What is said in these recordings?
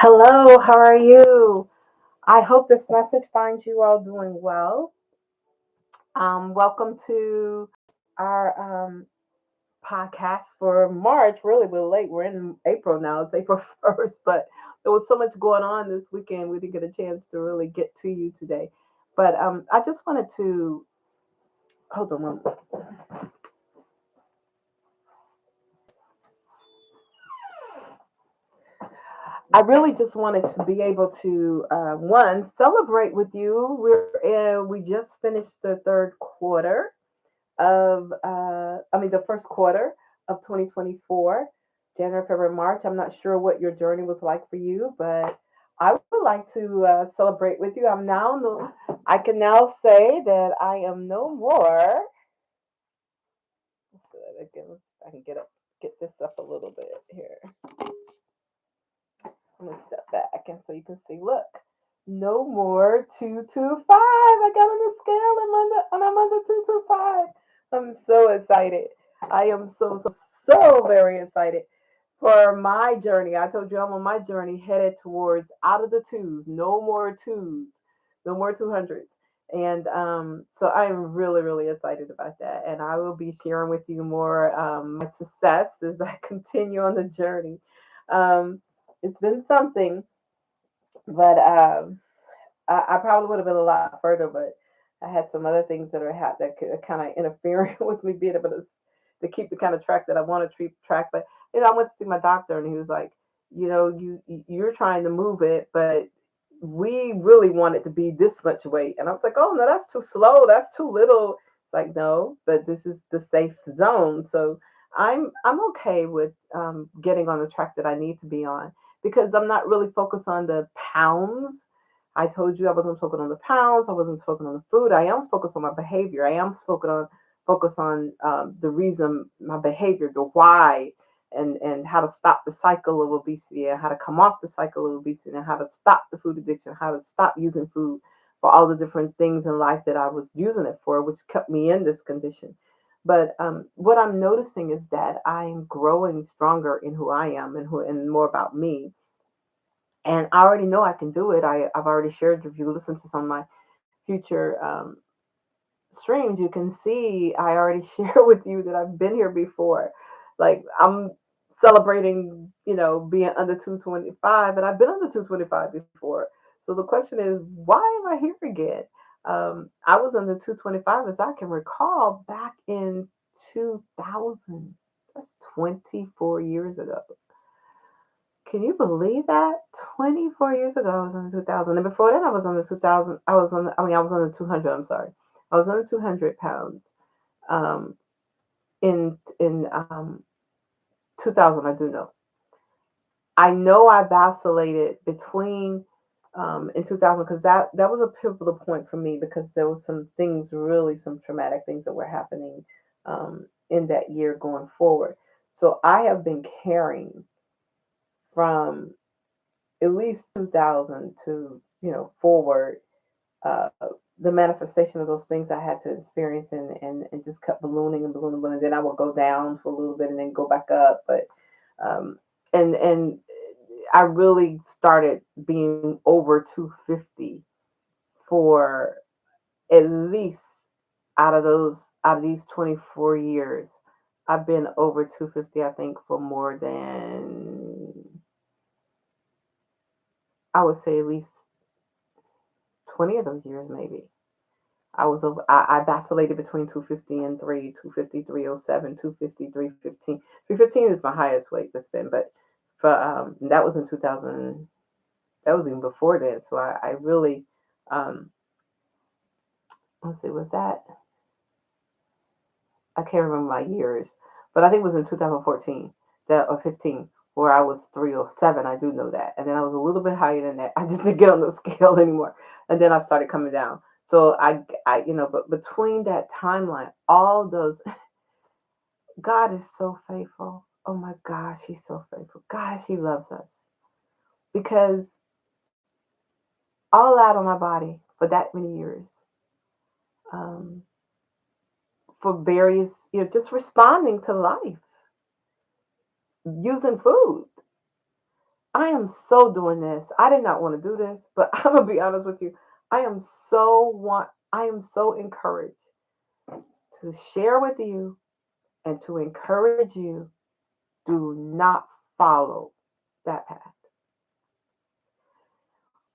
Hello, how are you? I hope this message finds you all doing well. Welcome to our podcast for March. Really, we're late. We're in April now. It's April 1st, but there was so much going on this weekend. We didn't get a chance to really get to you today. But I just wanted to hold on one. I really just wanted to be able to one celebrate with you. We just finished the third quarter the first quarter of 2024, January, February, March. I'm not sure what your journey was like for you, but I would like to celebrate with you. I can now say that I am no more. I can get this up a little bit here. I'm gonna step back and so you can see. Look, no more 225. I got on the scale and I'm under 225. I'm so excited. I am so very excited for my journey. I told you I'm on my journey headed towards out of the twos, no more twos, no more 200s. And so I'm really excited about that. And I will be sharing with you more my success as I continue on the journey. Um, it's been something, but I probably would have been a lot further, but I had some other things that that could kind of interfering with me being able to keep the kind of track that I want to keep track. But I went to see my doctor, and he was like, you're trying to move it, but we really want it to be this much weight. And I was like, oh no, that's too slow, that's too little. It's like, no, but this is the safe zone. So I'm okay with getting on the track that I need to be on because I'm not really focused on the pounds. I told you I wasn't focused on the pounds. I wasn't focused on the food. I am focused on my behavior. I am focused on the reason, my behavior, the why, and how to stop the cycle of obesity, and how to come off the cycle of obesity, and how to stop the food addiction, how to stop using food for all the different things in life that I was using it for, which kept me in this condition. But what I'm noticing is that I'm growing stronger in who I am and more about me. And I already know I can do it. I've already shared. If you listen to some of my future streams, you can see I already share with you that I've been here before. Like I'm celebrating, being under 225, and I've been under 225 before. So the question is, why am I here again? I was under 225 as I can recall back in 2000. That's 24 years ago. Can you believe that? 24 years ago, I was on the 2000. And before that, I was on the 2000. I was on the 200. I'm sorry. I was on the 200 pounds um, in 2000. I do know. I know I vacillated between in 2000 because that was a pivotal point for me because there was some things, really some traumatic things that were happening in that year going forward. So I have been carrying from at least 2000 to forward uh, the manifestation of those things I had to experience and just kept ballooning and ballooning and then I would go down for a little bit and then go back up. But um, and I really started being over 250 for at least out of these 24 years. I've been over 250, I think, for more than, I would say, at least 20 of those years, maybe. I vacillated between 250 and 250, 307, 250, 315. 315 is my highest weight that's been, but that was in 2000. That was even before that. So I really, um, let's see, was that, I can't remember my years, but I think it was in 2014 that or 15 where I was 307. I do know that. And then I was a little bit higher than that. I just didn't get on the scale anymore. And then I started coming down. So but between that timeline, all those, God is so faithful. Oh my gosh, He's so faithful. Gosh, He loves us because all out on my body for that many years, um, for various, just responding to life, using food. I am so doing this. I did not want to do this, but I'm gonna be honest with you. I am so encouraged to share with you and to encourage you. Do not follow that path.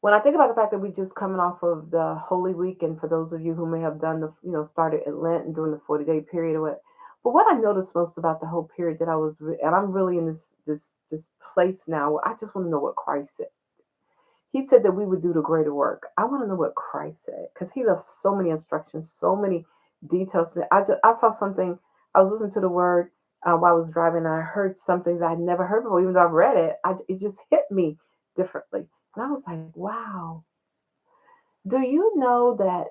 When I think about the fact that we just coming off of the Holy Week, and for those of you who may have done the, started at Lent and doing the 40-day period or what, but what I noticed most about the whole period that and I'm really in this place now where I just want to know what Christ said. He said that we would do the greater work. I want to know what Christ said because he left so many instructions, so many details. That I saw something. I was listening to the word while I was driving, and I heard something that I'd never heard before, even though I've read it. It just hit me differently, and I was like, "Wow." Do you know that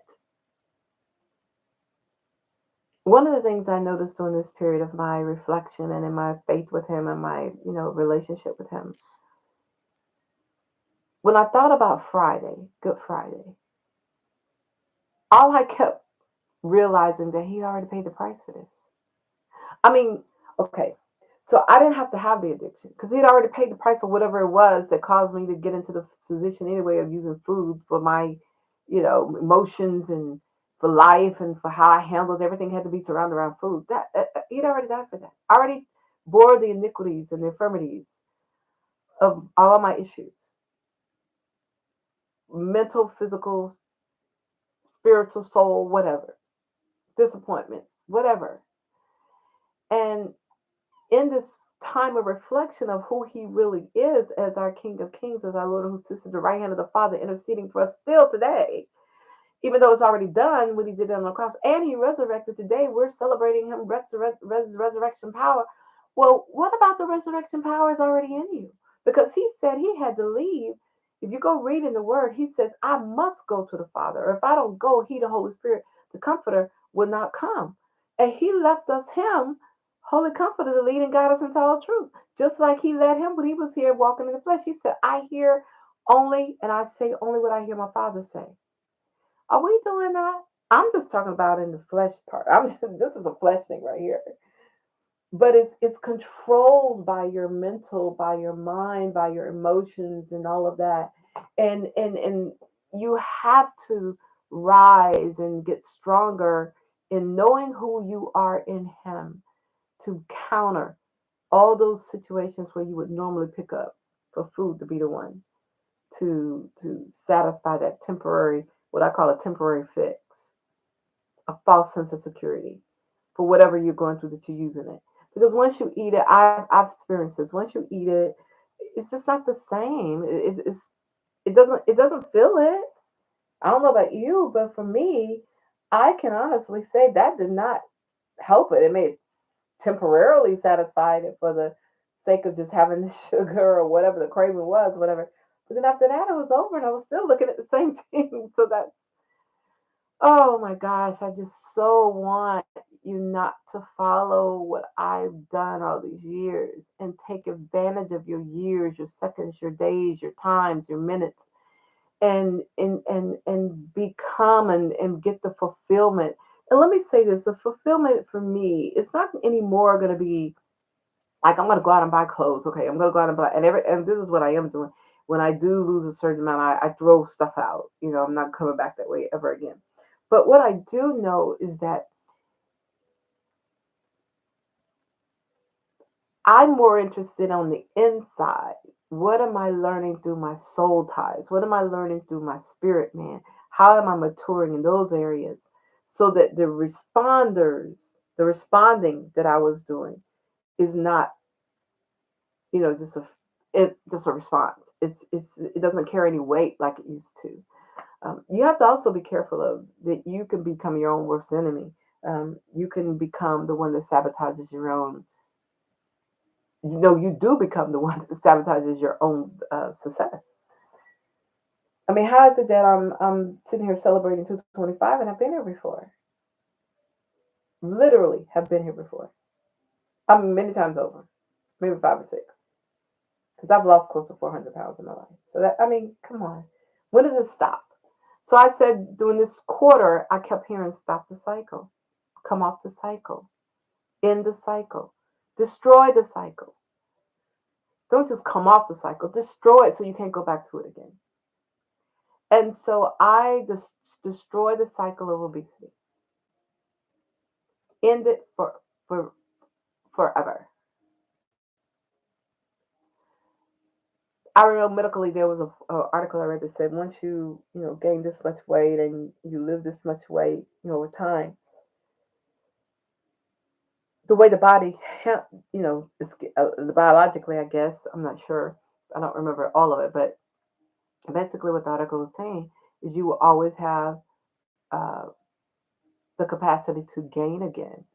one of the things I noticed during this period of my reflection and in my faith with him and my, relationship with him, when I thought about Friday, Good Friday, all I kept realizing that he already paid the price for this. I mean, okay, so I didn't have to have the addiction because he'd already paid the price for whatever it was that caused me to get into the position anyway of using food for my, emotions and for life and for how I handled everything had to be surrounded around food. That he'd already died for that. I already bore the iniquities and the infirmities of all my issues, mental, physical, spiritual, soul, whatever, disappointments, whatever. And in this time of reflection of who he really is as our King of Kings, as our Lord who sits at the right hand of the Father, interceding for us still today, even though it's already done when he did it on the cross, and he resurrected today, we're celebrating him resurrection power. Well, what about the resurrection power is already in you? Because he said he had to leave. If you go read in the word, he says, I must go to the Father. Or if I don't go, he, the Holy Spirit, the Comforter, will not come. And he left us him, Holy Comforter, to lead and guide us into all truth. Just like he led him when he was here walking in the flesh. He said, I hear only, and I say only what I hear my Father say. Are we doing that? I'm just talking about in the flesh part. This is a flesh thing right here. But it's controlled by your mental, by your mind, by your emotions and all of that. And you have to rise and get stronger in knowing who you are in him to counter all those situations where you would normally pick up for food to be the one to satisfy that temporary, what I call a temporary fix, a false sense of security for whatever you're going through that you're using it. Because once you eat it, I've experienced this. Once you eat it, it's just not the same. It doesn't feel it. I don't know about you, but for me, I can honestly say that did not help it. It may have temporarily satisfied it for the sake of just having the sugar or whatever the craving was, whatever. But then after that, it was over, and I was still looking at the same thing. So that's, oh my gosh, I just so want you not to follow what I've done all these years and take advantage of your years, your seconds, your days, your times, your minutes, and become and get the fulfillment. And let me say this, the fulfillment for me, it's not anymore going to be like I'm going to go out and buy clothes. Okay, I'm going to go out and buy, and this is what I am doing. When I do lose a certain amount, I throw stuff out. I'm not coming back that way ever again. But what I do know is that I'm more interested on the inside. What am I learning through my soul ties? What am I learning through my spirit man? How am I maturing in those areas so that the responding that I was doing is not, just a response. It doesn't carry any weight like it used to. You have to also be careful of that you can become your own worst enemy. You can become the one that sabotages your own. You do become the one that sabotages your own success. I mean, how is it that I'm sitting here celebrating 225 and I've been here before? Literally have been here before. I mean, many times over, maybe 5 or 6, because I've lost close to 400 pounds in my life. So that, I mean, come on, when does it stop? So I said during this quarter, I kept hearing stop the cycle, come off the cycle, end the cycle, destroy the cycle. Don't just come off the cycle. Destroy it so you can't go back to it again. And so I destroy the cycle of obesity. End it for forever. I remember medically there was a article I read that said once you gain this much weight and you live this much weight over time, the way the body is biologically, I guess, I'm not sure, I don't remember all of it, but basically what the article was saying is you will always have uh, the capacity to gain again.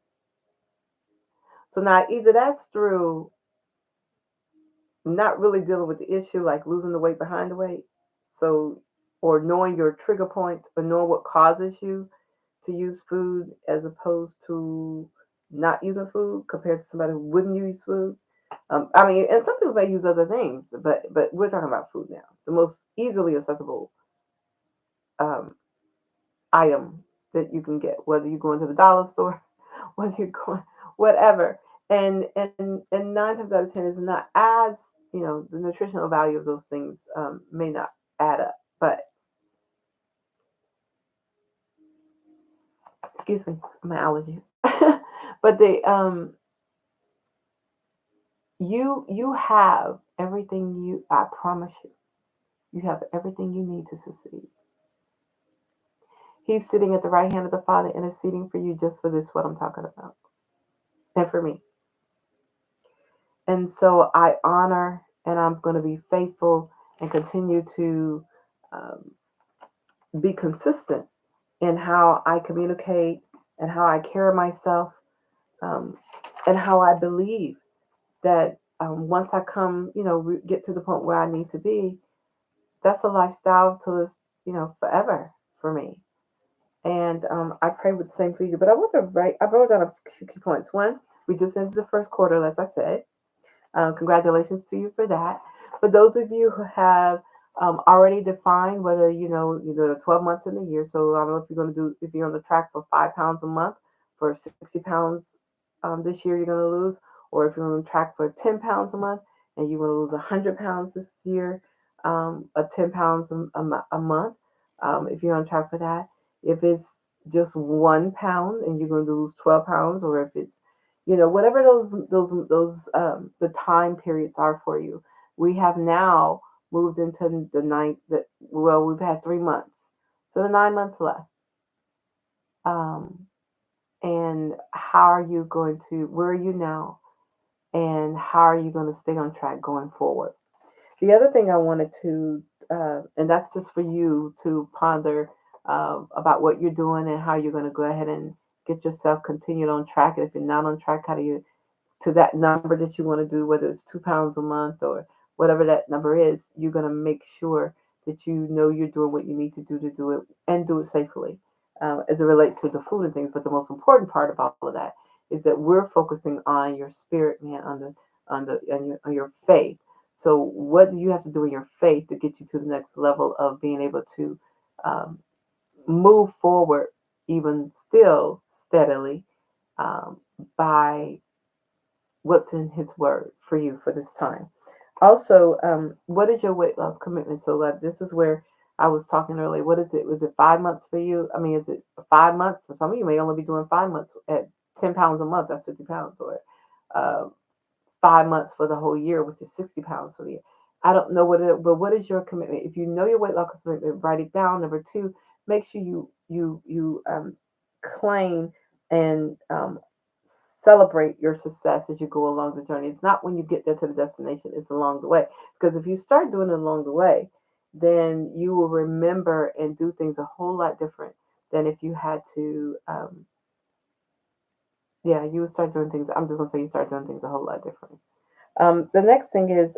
So now either that's through not really dealing with the issue, like losing the weight behind the weight, so or knowing your trigger points, or knowing what causes you to use food as opposed to not using food compared to somebody who wouldn't use food. I mean, and some people may use other things, but we're talking about food now. The most easily accessible um, item that you can get, whether you're going to the dollar store, whether you're going whatever. And 9 times out of 10 is not as the nutritional value of those things may not add up. But excuse me, my allergies. But you have everything I promise you have everything you need to succeed. He's sitting at the right hand of the Father interceding for you just for this, what I'm talking about, and for me. And so I honor and I'm going to be faithful and continue to um, be consistent in how I communicate and how I carry myself, um, and how I believe that once I come, get to the point where I need to be, that's a lifestyle till it's, forever for me. And I pray with the same for you. But I wrote down a few key points. One, we just ended the first quarter, as I said. Congratulations to you for that. For those of you who have already defined whether the 12 months in the year, so I don't know if if you're on the track for 5 pounds a month, for 60 pounds this year you're going to lose, or if you're on track for 10 pounds a month and you want to lose 100 pounds this year, 10 pounds a month, if you're on track for that. If it's just 1 pound and you're going to lose 12 pounds, or if it's whatever those the time periods are for you. We have now moved into the ninth. That well, we've had 3 months, so the 9 months left. Um, and how are you going to? Where are you now? And how are you going to stay on track going forward? The other thing I wanted to, and that's just for you to ponder about what you're doing and how you're going to go ahead and get yourself continued on track. And if you're not on track, how do you to that number that you want to do, whether it's 2 pounds a month or whatever that number is, you're going to make sure that you know you're doing what you need to do it and do it safely as it relates to the food and things. But the most important part of all of that is that we're focusing on your spirit, man, on your faith. So what do you have to do in your faith to get you to the next level of being able to um, move forward, even still steadily, um, by what's in His Word for you for this time. Also, what is your weight loss commitment? So, this is where I was talking earlier. What is it? Was it 5 months for you? I mean, is it 5 months? Some of you may only be doing 5 months at 10 pounds a month. That's 50 pounds. Or uh, 5 months for the whole year, which is 60 pounds for the year. I don't know but what is your commitment? If you know your weight loss commitment, write it down. Number two, make sure you claim and celebrate your success as you go along the journey. It's not when you get there to the destination, it's along the way. Because if you start doing it along the way, then you will remember and do things a whole lot different than if you had to. Yeah, you would start doing things. I'm just gonna say you start doing things a whole lot different. The next thing is,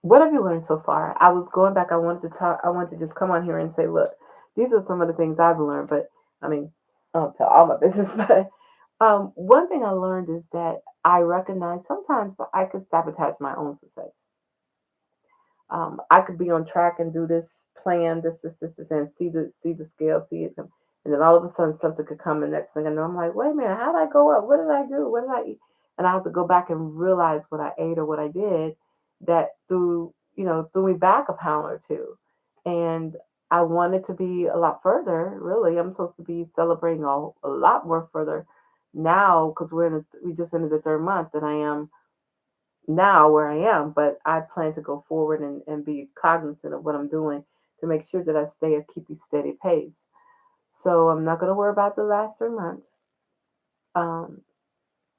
what have you learned so far? I was going back. I wanted to talk. I wanted to just come on here and say, look, these are some of the things I've learned. But I mean, I don't tell all my business. But one thing I learned is that I recognize sometimes that I could sabotage my own success. I could be on track and do this plan, this, and see the scale, see it, and then all of a sudden something could come, and next thing I know, I'm like, wait a minute, how did I go up? What did I do? What did I eat? and I have to go back and realize what I ate or what I did that threw me back a pound or two. And I wanted to be a lot further, really. I'm supposed to be celebrating a lot more further now because we just entered the third month than I am now where I am, but I plan to go forward and be cognizant of what I'm doing to make sure that I stay a keep a steady pace. So I'm not going to worry about the last 3 months. Um,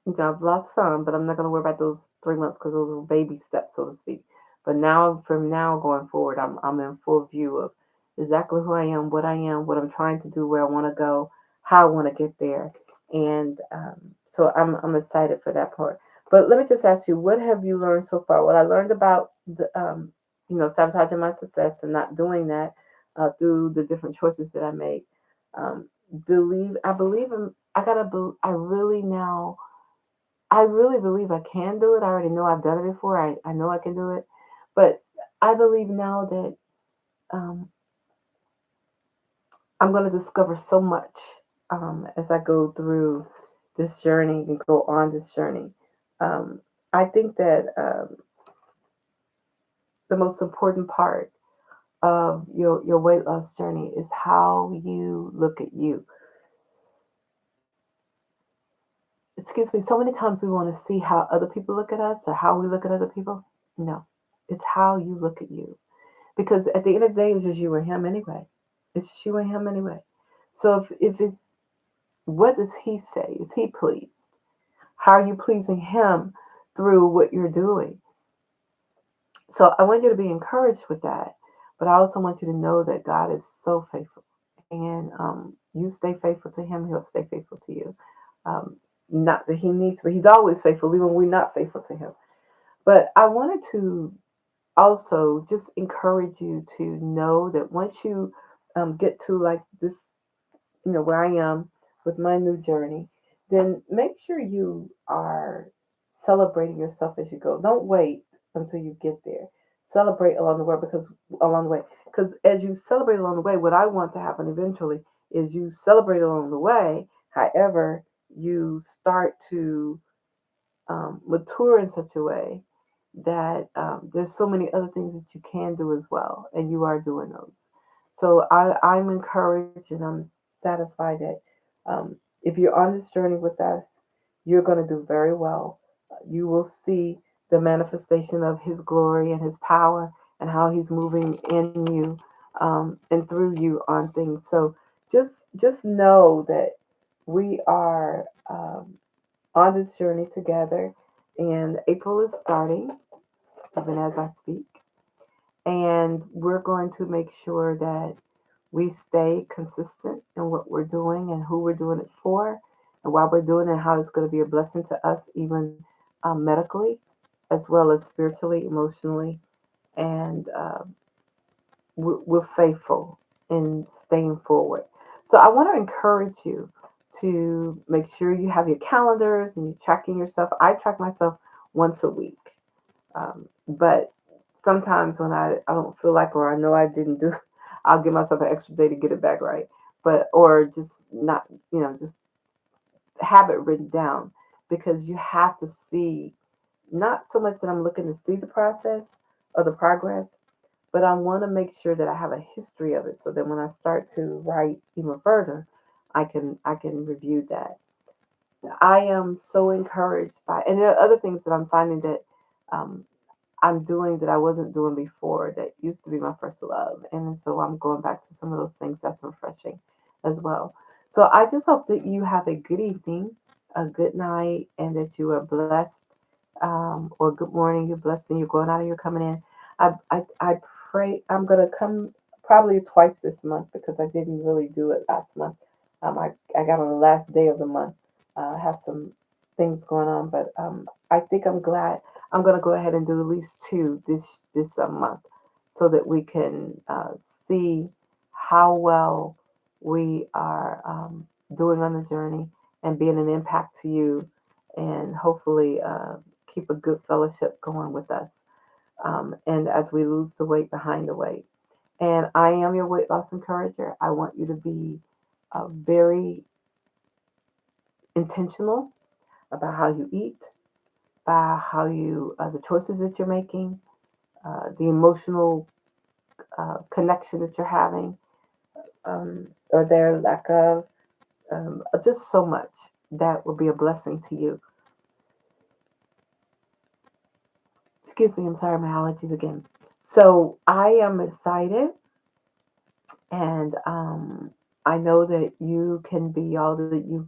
I've lost some, but I'm not going to worry about those 3 months because those were baby steps, so to speak. But now, from now going forward, I'm in full view of exactly who I am, what I'm trying to do, where I want to go, how I want to get there, and so I'm excited for that part. But let me just ask you, what have you learned so far? What I learned about sabotaging my success and not doing that through the different choices that I make. Um, I believe I really now I really believe I can do it. I already know I've done it before. I know I can do it. But I believe now that um, I'm going to discover so much as I go through this journey and go on this journey. Um, I think that the most important part of your weight loss journey is how you look at you. Excuse me, so many times we want to see how other people look at us or how we look at other people. No, it's how you look at you. Because at the end of the day, it's just you and him anyway. It's just you and him anyway. So if it's what does he say? Is he pleased? How are you pleasing him through what you're doing? So I want you to be encouraged with that, but I also want you to know that God is so faithful, and you stay faithful to Him, He'll stay faithful to you. Not that He needs, but He's always faithful, even when we're not faithful to Him. But I wanted to also just encourage you to know that once you get to like this, where I am with my new journey, then make sure you are celebrating yourself as you go. Don't wait until you get there. Celebrate along the way, because as you celebrate along the way, what I want to happen eventually is you celebrate along the way. However, you start to mature in such a way that there's so many other things that you can do as well, and you are doing those. So I'm encouraged and I'm satisfied that if you're on this journey with us, you're going to do very well. You will see the manifestation of His glory and His power and how He's moving in you and through you on things. So just know that we are on this journey together, and April is starting even as I speak. And we're going to make sure that we stay consistent in what we're doing and who we're doing it for and why we're doing it and how it's going to be a blessing to us, even medically, as well as spiritually, emotionally. And we're faithful in staying forward. So I want to encourage you to make sure you have your calendars and you're tracking yourself. I track myself once a week. But sometimes when I don't feel like or I know I didn't do, I'll give myself an extra day to get it back right. But or just not, just have it written down because you have to see not so much that I'm looking to see the process or the progress, but I want to make sure that I have a history of it so that when I start to write even further, I can review that. I am so encouraged by, and there are other things that I'm finding that um, I'm doing that I wasn't doing before that used to be my first love. And so I'm going back to some of those things that's refreshing as well. So I just hope that you have a good evening, a good night, and that you are blessed, or good morning, you're blessed and you're going out and you're coming in. I pray I'm going to come probably twice this month because I didn't really do it last month. I got on the last day of the month. I have some things going on, but I think I'm glad I'm going to go ahead and do at least two this month, so that we can see how well we are doing on the journey and being an impact to you, and hopefully keep a good fellowship going with us. And as we lose the weight behind the weight, and I am your weight loss encourager. I want you to be very intentional about how you eat, by how you, the choices that you're making, the emotional connection that you're having, or their lack of, just so much that will be a blessing to you. Excuse me, I'm sorry, my allergies again. So I am excited, and I know that you can be all that you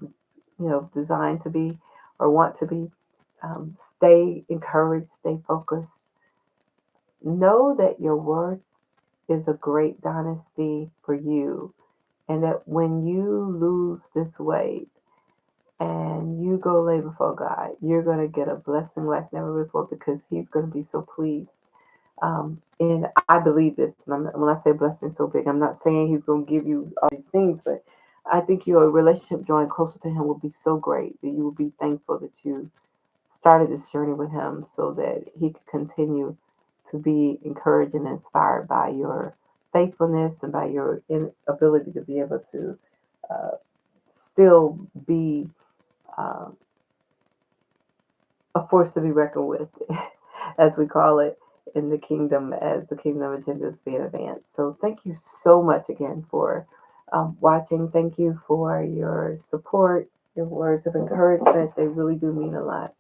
designed to be or want to be. Stay encouraged, stay focused. Know that your worth is a great dynasty for you, and that when you lose this weight and you go lay before God, you're going to get a blessing like never before because He's going to be so pleased. And I believe this. And when I say blessing so big, I'm not saying He's going to give you all these things, but I think your relationship drawing closer to Him will be so great that you will be thankful that you started this journey with Him so that He could continue to be encouraged and inspired by your faithfulness and by your ability to be able to uh, still be uh, a force to be reckoned with, as we call it in the kingdom, as the kingdom agenda is being advanced. So, thank you so much again for watching. Thank you for your support, your words of encouragement. They really do mean a lot.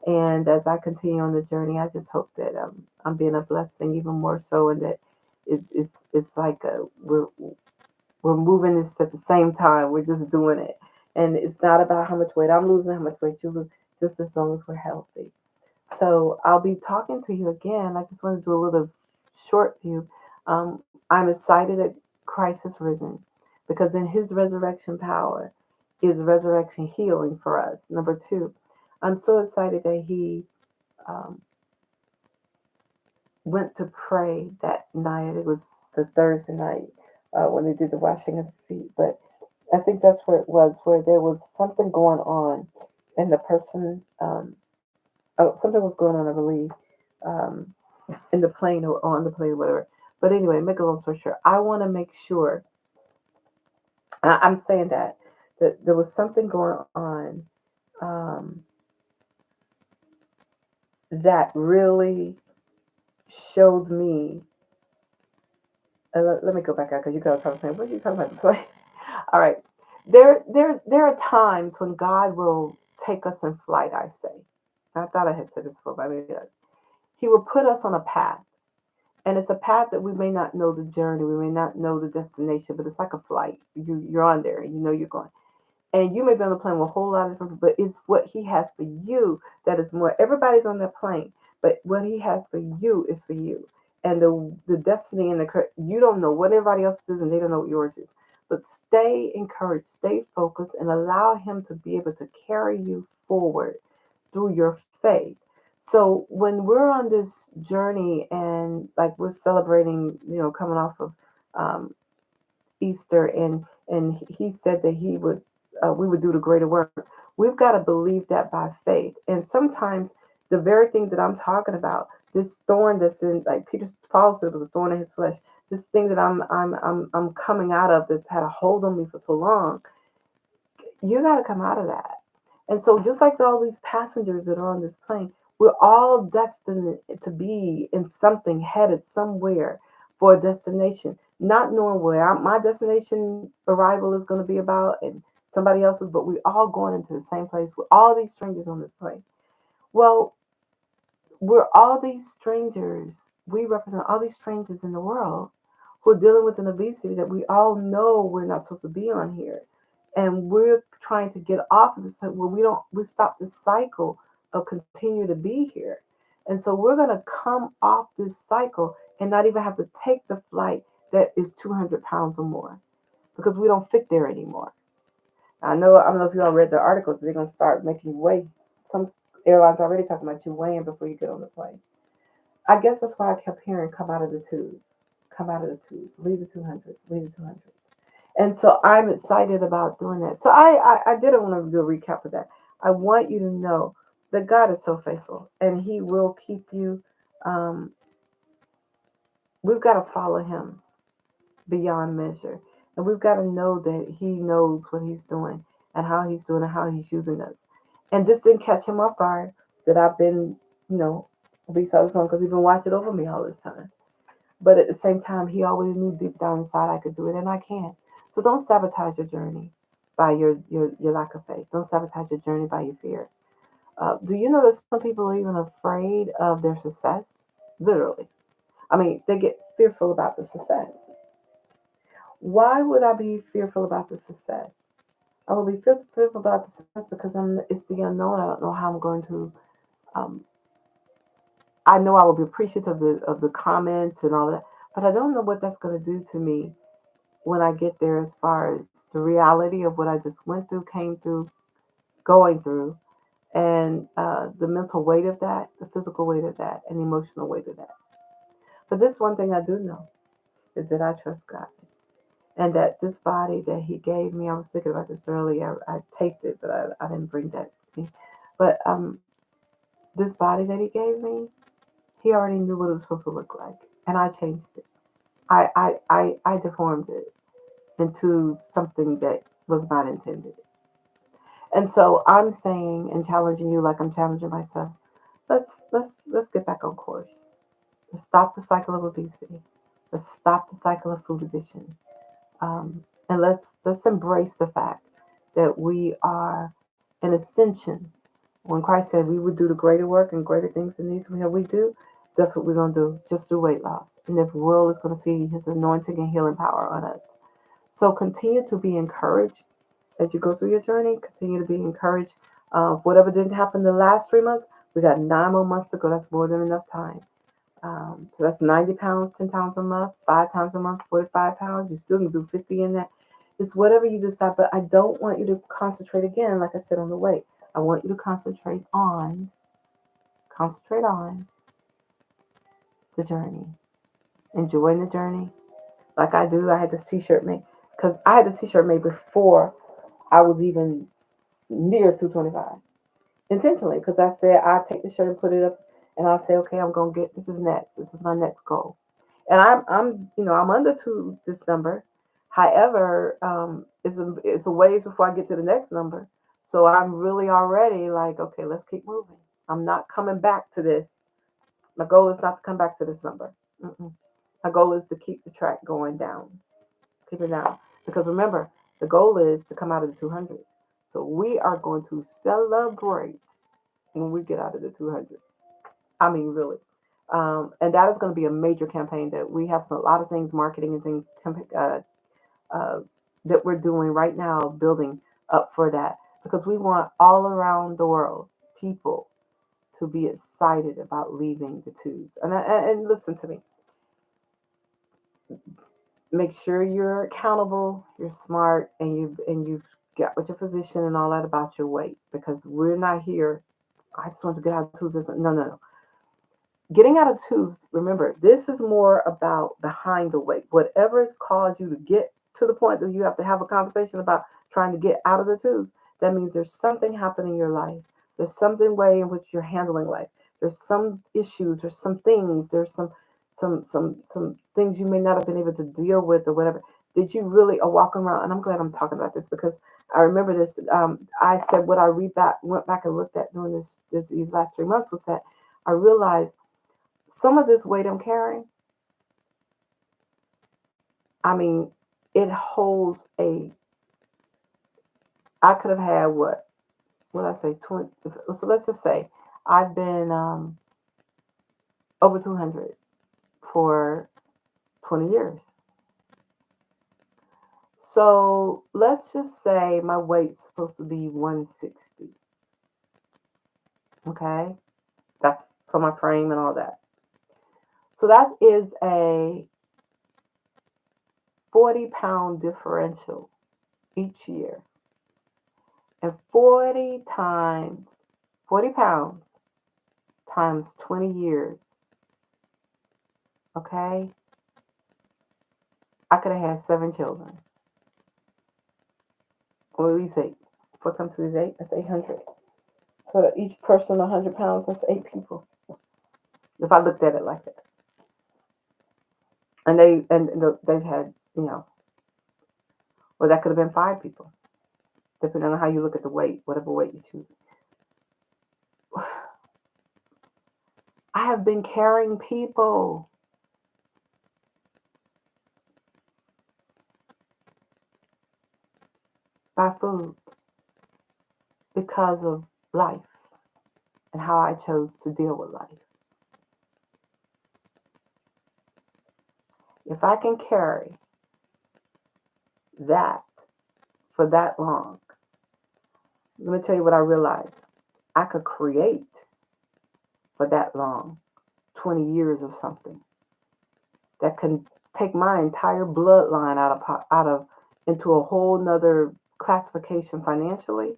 And as I continue on the journey, I just hope that I'm being a blessing even more so, and that it's like we're moving this at the same time. We're just doing it, and it's not about how much weight I'm losing, how much weight you lose, just as long as we're healthy. So I'll be talking to you again. I just want to do a little short view. I'm excited that Christ has risen because in His resurrection power is resurrection healing for us. Number two, I'm so excited that He um, went to pray that night. It was the Thursday night when they did the washing of the feet. But I think that's where it was, where there was something going on, and the person, something was going on, I believe, um, in the plane or on the plane, or whatever. But anyway, make a long story short, I want to make sure. I'm saying that there was something going on um, that really showed me. Let me go back out because you guys are probably saying, "What are you talking about the plane?" All right, there are times when God will take us in flight. I say, I thought I had said this before, but I mean, He will put us on a path. And it's a path that we may not know the journey, we may not know the destination, but it's like a flight. You're on there, and you know you're going. And you may be on the plane with a whole lot of different people, but it's what He has for you that is more. Everybody's on that plane, but what He has for you is for you. And the destiny and you don't know what everybody else is, and they don't know what yours is. But stay encouraged, stay focused, and allow Him to be able to carry you forward through your faith. So when we're on this journey and like we're celebrating, coming off of um, Easter, and He said that we would do the greater work. We've got to believe that by faith. And sometimes the very thing that I'm talking about, this thorn that's in, like Peter Paul said, it was a thorn in his flesh. This thing that I'm coming out of that's had a hold on me for so long, you got to come out of that. And so, just like all these passengers that are on this plane, we're all destined to be in something, headed somewhere for a destination, not knowing where my destination arrival is going to be about and somebody else's, but we're all going into the same place with all these strangers on this plane. Well, we're all these strangers. We represent all these strangers in the world who are dealing with an obesity that we all know we're not supposed to be on here. And we're trying to get off of this point where we stop the cycle of continue to be here. And so we're going to come off this cycle and not even have to take the flight that is 200 pounds or more because we don't fit there anymore. I don't know if you all read the articles. They're going to start making you weigh. Some airlines already talking about you weighing before you get on the plane. I guess that's why I kept hearing come out of the tubes, come out of the tubes, leave the 200s, leave the 200s. And so I'm excited about doing that. So I didn't want to do a recap of that. I want you to know that God is so faithful and He will keep you. Um, we've got to follow Him beyond measure. And we've got to know that He knows what He's doing and how He's doing and how He's using us. And this didn't catch Him off guard. that I've been, obese all this time because he's been watching over me all this time. But at the same time, he always knew deep down inside I could do it, and I can. So don't sabotage your journey by your lack of faith. Don't sabotage your journey by your fear. Do you know that some people are even afraid of their success? Literally. I mean, they get fearful about the success. Why would I be fearful about the success? I will be fearful about the success because it's the unknown. I don't know how I'm going to. Um, I know I will be appreciative of the comments and all that, but I don't know what that's going to do to me when I get there, as far as the reality of what I just went through, came through, going through, and the mental weight of that, the physical weight of that, and the emotional weight of that. But this one thing I do know is that I trust God. And that this body that He gave me, I was thinking about this earlier. I taped it, but I didn't bring that with me. But this body that He gave me, He already knew what it was supposed to look like. And I changed it. I deformed it into something that was not intended. And so I'm saying and challenging you like I'm challenging myself. Let's get back on course. Let's stop the cycle of obesity. Let's stop the cycle of food addiction. And let's embrace the fact that we are an ascension. When Christ said we would do the greater work and greater things than these we do, that's what we're going to do. Just do weight loss. And the world is going to see His anointing and healing power on us. So continue to be encouraged as you go through your journey. Continue to be encouraged. Whatever didn't happen the last 3 months, we got 9 more months to go. That's more than enough time. So that's 90 pounds, 10 pounds a month, 5 times a month, 45 pounds. You still can do 50 in that. It's whatever you decide, but I don't want you to concentrate again, like I said, on the weight. I want you to concentrate on the journey, enjoying the journey. Like I do, I had this t-shirt made, because I had this t-shirt made before I was even near 225. Intentionally, because I said I'll take the shirt and put it up, and I'll say, okay, I'm gonna get this is next. This is my next goal, and I'm under to this number. However, it's a ways before I get to the next number, so I'm really already like, okay, let's keep moving. I'm not coming back to this. My goal is not to come back to this number. Mm-mm. My goal is to keep the track going down, keep it down, because remember, the goal is to come out of the 200s. So we are going to celebrate when we get out of the 200s. I mean, really. And that is going to be a major campaign that we have a lot of things, marketing and things uh, that we're doing right now, building up for that, because we want all around the world people to be excited about leaving the twos. And listen to me, make sure you're accountable, you're smart, and you've got with your physician and all that about your weight, because we're not here. I just want to get out of twos. No, no, no. Getting out of twos, remember, this is more about behind the weight. Whatever has caused you to get to the point that you have to have a conversation about trying to get out of the twos, that means there's something happening in your life. There's something way in which you're handling life. There's some issues, there's some things, there's some things you may not have been able to deal with or whatever. Did you really are walking around? And I'm glad I'm talking about this because I remember this. I said what I went back and looked at during these last 3 months was that I realized some of this weight I'm carrying, I mean, it holds I could have had what I say, 20, so let's just say I've been over 200 for 20 years. So let's just say my weight's supposed to be 160, okay? That's for my frame and all that. So that is a 40-pound differential each year. And 40 pounds times 20 years, okay? I could have had 7 children. Or at least 8. 4 times 2 is 8, that's 800. So that each person 100 pounds, that's 8 people. If I looked at it like that. And they've had, or that could have been 5 people, depending on how you look at the weight, whatever weight you choose. I have been carrying people by food because of life and how I chose to deal with life. If I can carry that for that long, let me tell you what I realized. I could create for that long 20 years of something that can take my entire bloodline out of into a whole nother classification financially,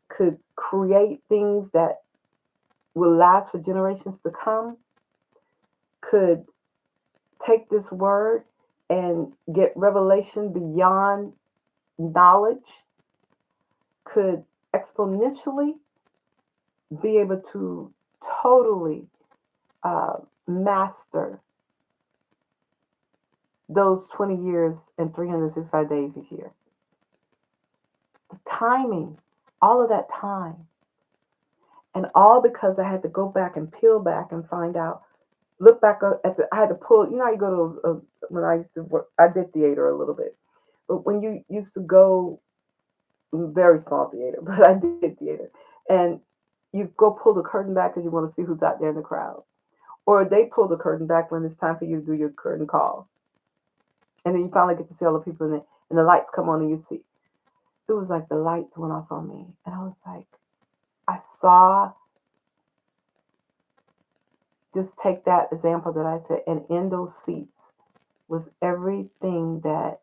could create things that will last for generations to come, could take this word and get revelation beyond knowledge, could exponentially be able to totally uh, master those 20 years and 365 days a year. The timing, all of that time, and all because I had to go back and peel back and find out, look back at I had to pull, you know, how you go to, when I used to work, I did theater a little bit, but when you used to go, very small theater, but I did theater, and you go pull the curtain back because you want to see who's out there in the crowd. Or they pull the curtain back when it's time for you to do your curtain call. And then you finally get to see all the people in it, and the lights come on and you see. It was like the lights went off on me. And I was like, I saw, just take that example that I said, and in those seats was everything that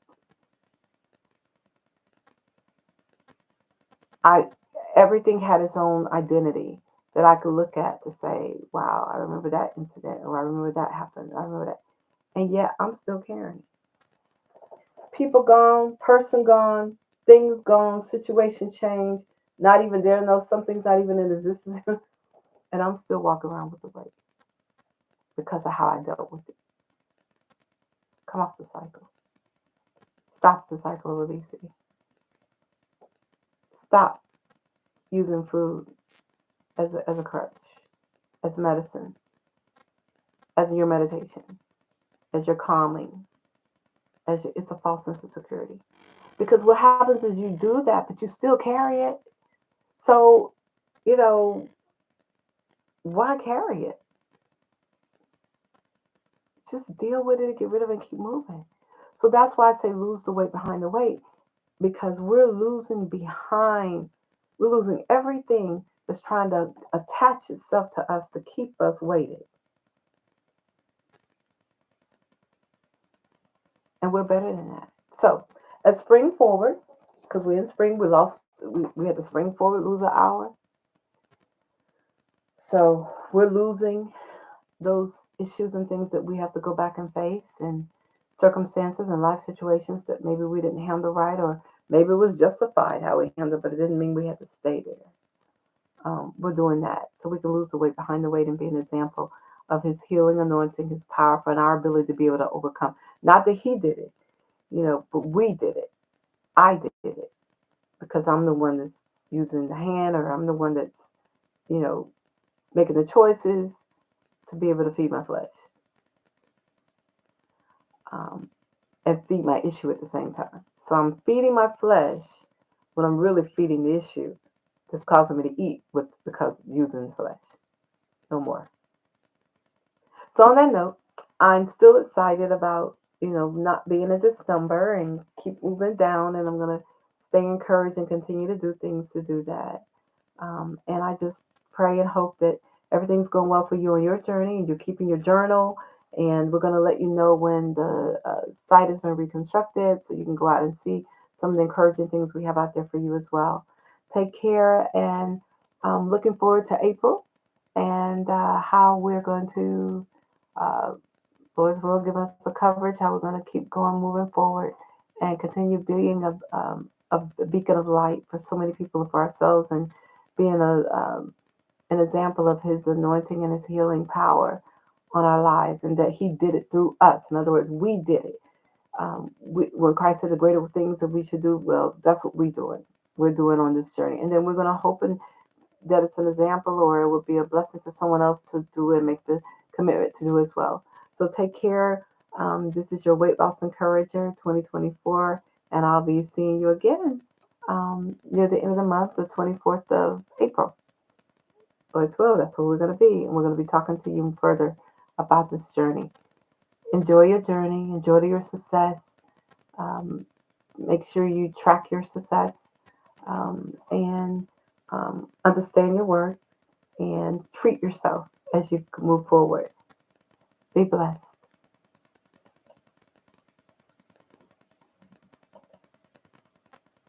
I, everything had its own identity that I could look at to say, wow, I remember that incident, or I remember that happened, I remember that. And yet I'm still caring. People gone, person gone, things gone, situation changed, not even there, no, something's not even in existence. And I'm still walking around with the weight because of how I dealt with it. Come off the cycle. Stop the cycle of obesity. Stop using food as a crutch, as medicine, as your meditation, as your calming, it's a false sense of security. Because what happens is you do that, but you still carry it. So, you know, why carry it? Just deal with it, get rid of it, and keep moving. So that's why I say lose the weight behind the weight, because we're losing everything that's trying to attach itself to us to keep us weighted. And we're better than that. So as spring forward, because we're in spring, we had to spring forward, lose an hour. So we're losing those issues and things that we have to go back and face, and circumstances and life situations that maybe we didn't handle right, or maybe it was justified how we handled, but it didn't mean we had to stay there. We're doing that so we can lose the weight behind the weight and be an example of his healing anointing, his power, and our ability to be able to overcome. Not that he did it, but we did it. I did it because I'm the one that's using the hand, or I'm the one that's, you know, making the choices to be able to feed my flesh, um, and feed my issue at the same time. So I'm feeding my flesh when I'm really feeding the issue that's causing me to eat because using the flesh. No more. So on that note, I'm still excited about, not being at this number and keep moving down, and I'm gonna stay encouraged and continue to do things to do that. And I just pray and hope that everything's going well for you on your journey, and you're keeping your journal. And we're going to let you know when the site has been reconstructed, so you can go out and see some of the encouraging things we have out there for you as well. Take care, and I'm looking forward to April and how we're going to, uh, Lord's will, give us the coverage, how we're going to keep going, moving forward, and continue being a beacon of light for so many people, for ourselves, and being an example of his anointing and his healing power on our lives, and that he did it through us. In other words, we did it. When Christ said the greater things that we should do, well, that's what we're doing. We're doing on this journey. And then we're going to hope and that it's an example, or it would be a blessing to someone else to do and make the commitment to do as well. So take care. This is your Weight Loss Encourager 2024, and I'll be seeing you again near the end of the month, the 24th of April. Or 12, that's where we're going to be. And we're going to be talking to you further about this journey. Enjoy your journey, enjoy your success. Um, Make sure you track your success and understand your worth and treat yourself as you move forward. Be blessed.